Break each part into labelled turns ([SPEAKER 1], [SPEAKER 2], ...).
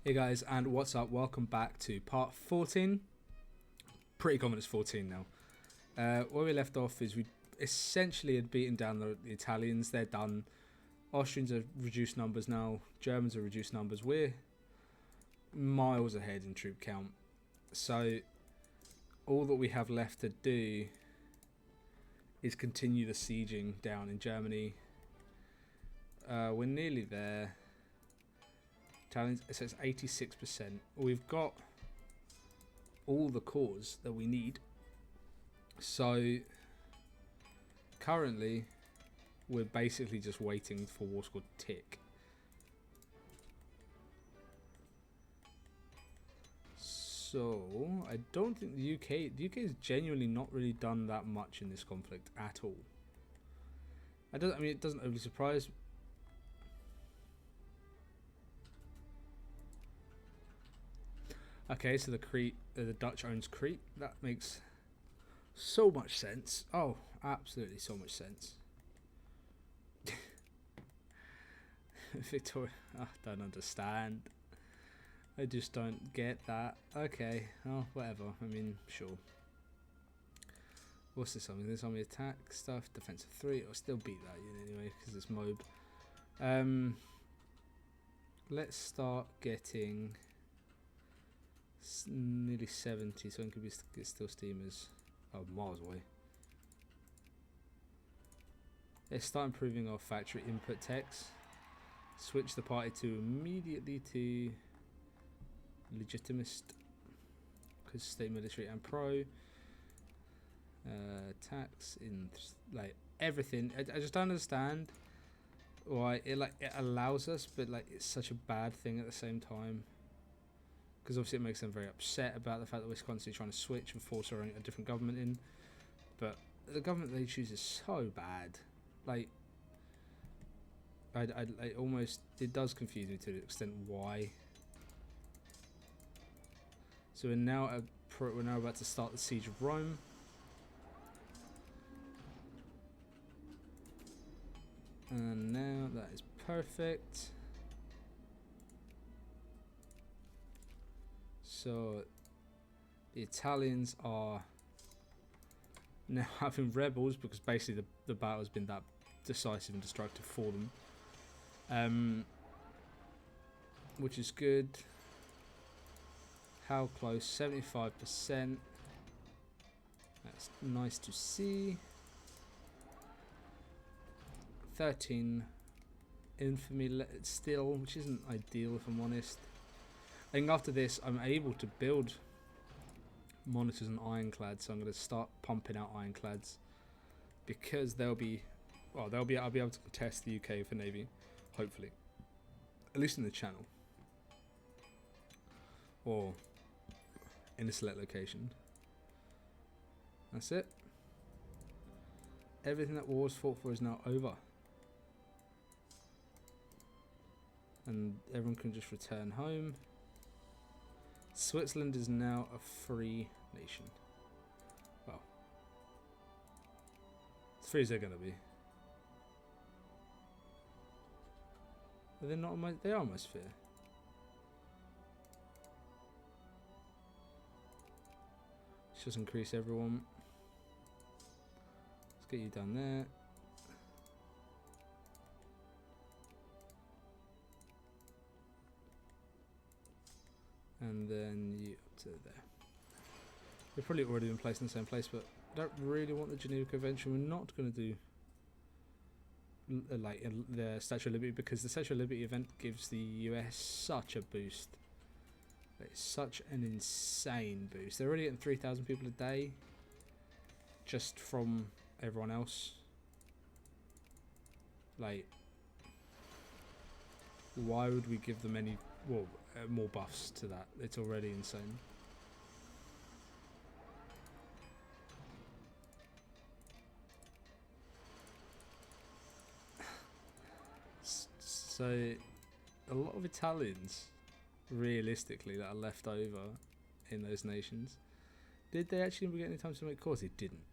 [SPEAKER 1] Hey guys, and what's up? Welcome back to part 14. Pretty common it's 14 now. Where we left off is we essentially had beaten down the Italians. They're done. Austrians are reduced numbers now. Germans are reduced numbers. We're miles ahead in troop count. So all that we have left to do is continue the sieging down in Germany. We're nearly there. Italians, so it's 86%. We've got all the cores that we need. So currently we're basically just waiting for war score to tick. So I don't think the UK has genuinely not really done that much in this conflict at all. I mean, it doesn't overly surprise. Okay, so the Dutch owns Crete. That makes so much sense. Oh, absolutely so much sense. Victoria, I don't understand. I just don't get that. Okay, oh, whatever. I mean, sure. What's this army? This army attack stuff, defensive 3. I'll still beat that unit anyway because it's MOB. Let's start getting nearly 70, so it could be still steamers. Oh, miles away. Let's start improving our factory input techs. Switch the party to immediately to legitimist, because state military and pro. Tax in like everything. I just don't understand why it allows us, but like it's such a bad thing at the same time. Because obviously it makes them very upset about the fact that we're constantly trying to switch and force a different government in. But the government they choose is so bad. Like, I almost, it does confuse me to the extent why. So we're now about to start the siege of Rome. And now that is perfect. So the Italians are now having rebels because basically the battle has been that decisive and destructive for them, which is good. How close? 75%. That's nice to see. 13 infamy still, which isn't ideal if I'm honest. I think after this, I'm able to build monitors and ironclads, so I'm going to start pumping out ironclads because I'll be able to contest the UK for Navy, hopefully, at least in the Channel or in a select location. That's it. Everything that war was fought for is now over, and everyone can just return home. Switzerland is now a free nation. Well, as free as they're going to be. They're not. They are almost fair. Let's just increase everyone. Let's get you down there. And then you up to there. They've probably already been placed in the same place, but I don't really want the Geneva Convention. We're not going to do like the Statue of Liberty because the Statue of Liberty event gives the US such a boost. It's such an insane boost. They're already getting 3,000 people a day just from everyone else. Like, why would we give them any more buffs to that? It's already insane. So a lot of Italians, realistically, that are left over in those nations, did they actually get any time to make cores? They didn't.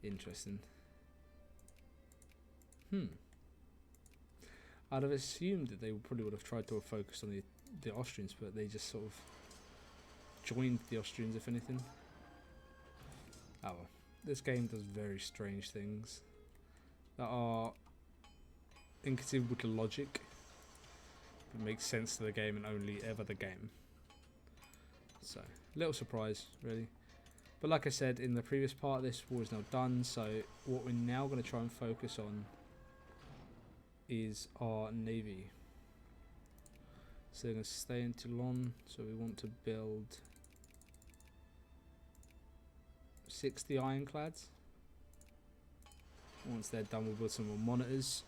[SPEAKER 1] Interesting. I'd have assumed that they probably would have tried to focus on the Austrians, but they just sort of joined the Austrians, if anything. Oh well. This game does very strange things that are inconceivable to logic, but make sense to the game and only ever the game. So, little surprise, really. But like I said in the previous part, this war is now done, so what we're now going to try and focus on is our navy. So they're going to stay in Toulon, so we want to build 60 ironclads. Once they're done, we'll build some more monitors.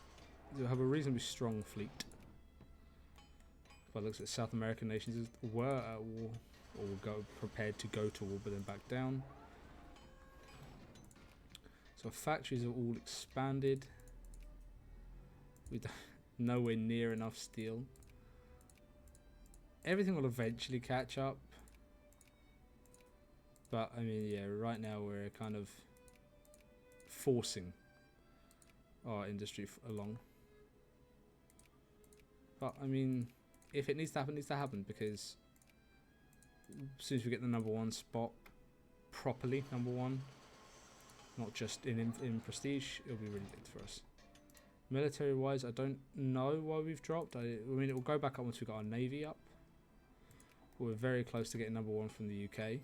[SPEAKER 1] We'll have a reasonably strong fleet. If I look at South American nations, were at war, or will prepared to go to war, but then back down. So our factories are all expanded. We don't nowhere near enough steel. Everything will eventually catch up. But I mean, yeah, right now we're kind of forcing our industry along. But I mean, if it needs to happen, it needs to happen, because as soon as we get the #1 spot properly, #1, not just in prestige, it'll be really good for us. Military wise, I don't know why we've dropped. I mean, it will go back up once we got our navy up. We're very close to getting #1 from the UK.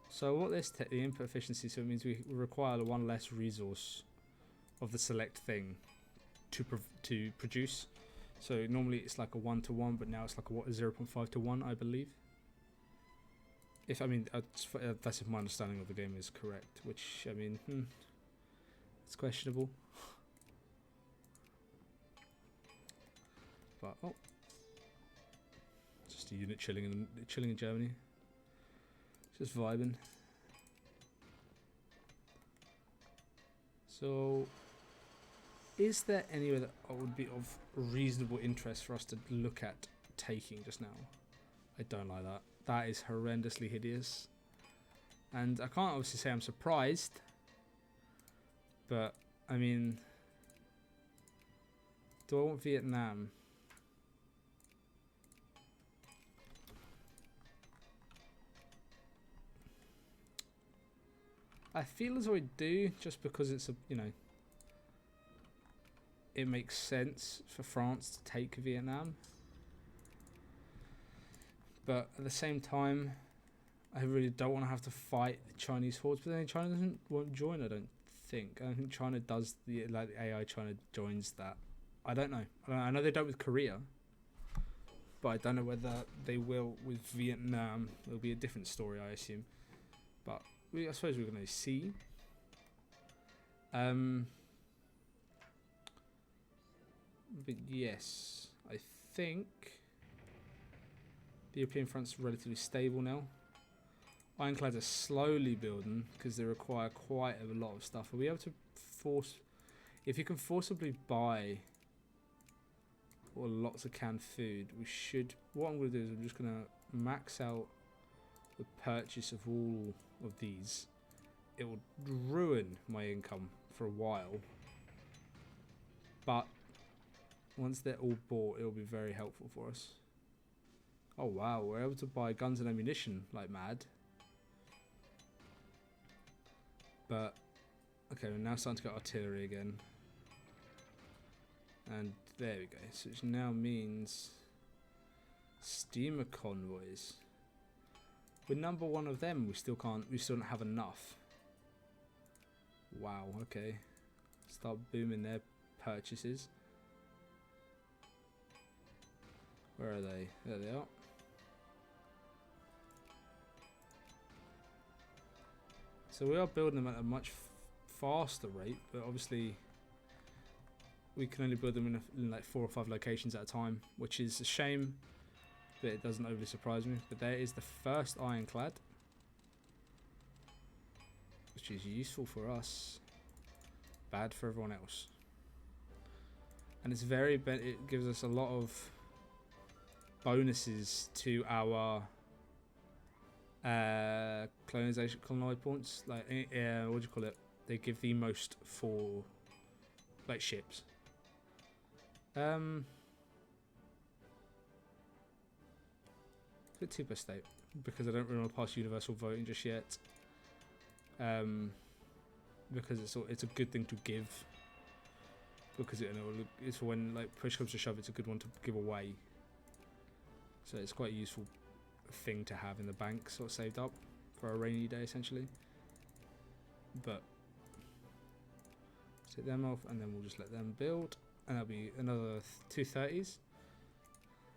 [SPEAKER 1] So what this the input efficiency, so it means we require one less resource of the select thing to produce. So normally it's like a 1-to-1, but now it's like a 0.5-to-1, I believe. If I mean that's if my understanding of the game is correct, which I mean it's questionable. But just a unit chilling in Germany. Just vibing. So, is there anywhere that would be of reasonable interest for us to look at taking just now? I don't like that. That is horrendously hideous. And I can't obviously say I'm surprised. But, I mean, do I want Vietnam? I feel as though I do, just because it's it makes sense for France to take Vietnam. But at the same time, I really don't want to have to fight the Chinese hordes. But then China won't join, I don't think. I don't think China does the AI China joins that. I don't know. I know they don't with Korea, but I don't know whether they will with Vietnam. It'll be a different story, I assume. But I suppose we're going to see. But yes, I think the European front's relatively stable now. Ironclads are slowly building because they require quite a lot of stuff. Are we able to force? If you can forcibly buy lots of canned food, we should. What I'm going to do is I'm just going to max out the purchase of all of these. It will ruin my income for a while, but once they're all bought, it will be very helpful for us. Oh wow, we're able to buy guns and ammunition like mad. But okay, we're now starting to get artillery again, and there we go. So which now means steamer convoys. We're #1 of them. We still don't have enough. Wow. Okay. Start booming their purchases. Where are they? There they are. So we are building them at a much faster rate, but obviously we can only build them in like 4 or 5 locations at a time, which is a shame, but it doesn't overly surprise me. But there is the first ironclad, which is useful for us, bad for everyone else. And it's it gives us a lot of bonuses to our colonized points. Like what do you call it? They give the most for like ships. Put 2 per state because I don't really want to pass universal voting just yet. Because it's a good thing to give. Because it's when like push comes to shove, it's a good one to give away. So it's quite a useful thing to have in the bank, sort of saved up for a rainy day essentially. But take them off, and then we'll just let them build, and that'll be another 2 30s.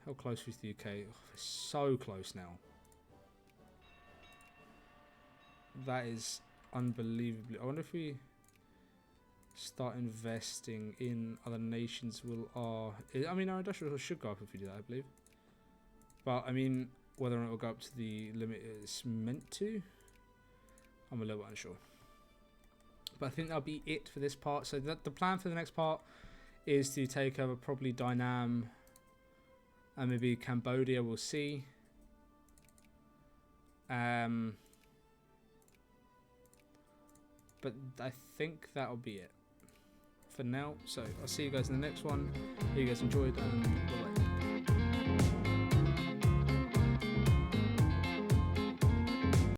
[SPEAKER 1] How close is the UK? Oh, it's so close now. That is unbelievably. I wonder if we start investing in other nations. Our industrial should go up if we do that, I believe. But I mean, whether or not it will go up to the limit it's meant to, I'm a little bit unsure. But I think that'll be it for this part. So the plan for the next part is to take over probably Dynam and maybe Cambodia. We'll see. But I think that'll be it for now. So I'll see you guys in the next one. Hope you guys enjoyed, and bye-bye.